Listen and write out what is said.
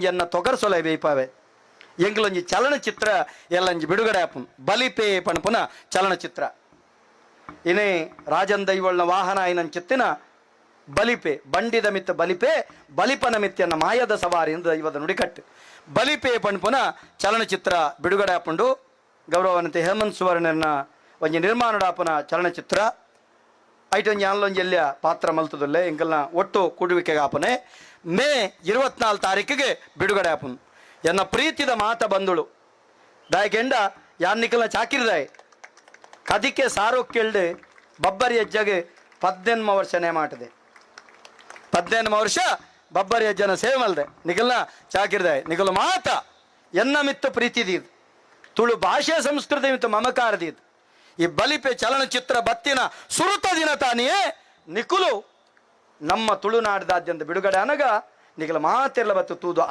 ಎನ್ನ ತೊಗರ್ಸೊಲೆ ಬೇಯ್ಪಾವೆ ಎಂಗ್ಲೊಂಜಿ ಚಲನಚಿತ್ರ ಎಲ್ಲಂಜಿ ಬಿಡುಗಡೆ ಆಪುನ್ ಬಲಿಪೇ ಪಣಪುನ ಚಲನಚಿತ್ರ ಇನೇ ರಾಜನ್ ದೈವಳ್ನ ವಾಹನ ಐನನ್ ಚಿತ್ತಿನ ಬಲಿಪೆ ಬಂಡಿದ ಮಿತ್ತ ಬಲಿಪೆ ಬಲಿಪನ ಮಿತ್ಯನ್ನ ಮಾಯದ ಸವಾರಿ ಎಂದು ದೈವದ ನುಡಿಕಟ್ಟು ಬಲಿಪೆ ಪಣಪುನ ಚಲನಚಿತ್ರ ಬಿಡುಗಡೆ ಆಪುಂಡು ಗೌರವಾನ್ವಿತ ಹೇಮಂತ್ ಸುವರ್ಣನ ಒಂಜಿ ನಿರ್ಮಾಣಡಾಪುನ ಚಲನಚಿತ್ರ ಐಟೊಂಜಿ ಆನ್ಲೊಂಜಿ ಎಲ್ಲಿಯ ಪಾತ್ರ ಮಲ್ತದಲ್ಲೇ ಎಂಕಲ್ನ ಒಟ್ಟು ಕೂಡುವಿಕೆಗೆ ಆಪನೆ ಮೇ 24 ತಾರೀಕಿಗೆ ಬಿಡುಗಡೆ ಆಪುನ್ ಎನ್ನ ಪ್ರೀತಿದ ಮಾತ ಬಂದುಳು ದಾಯಕೆಂಡ ಯಾನ್ನಿಕಲ್ನ ಚಾಕಿರ್ದಾಯ್ ಕದಿಕೆ ಸಾರೋ ಕೇಳ್ದೆ ಬಬ್ಬರಿ ಅಜ್ಜಗೆ 18 ವರ್ಷನೇ ಮಾಟದೆ 18 ವರ್ಷ ಬಬ್ಬರಿ ಅಜ್ಜನ ಸೇವೆ ಮಲ್ದೆ ನಿಗಲ್ನ ಚಾಕಿರ್ದಾಯ್ ನಿಗಲು ಮಾತ ಎನ್ನ ಮಿತ್ತು ಪ್ರೀತಿದೀದ್ ತುಳು ಭಾಷೆ ಸಂಸ್ಕೃತಿ ಮಿತ್ತು ಮಮಕಾರದೀದ್ ಈ ಬಲಿಪೆ ಚಲನಚಿತ್ರ ಬತ್ತಿನ ಸುರುತ ದಿನ ತಾನಿಯೇ ನಿಕುಲು ನಮ್ಮ ತುಳುನಾಡದಾದ್ಯಂತ ಬಿಡುಗಡೆ ಅನಗ ನಿಗಲ ಮಾತೆಲ್ಲ ಬತ್ತು ತೂದು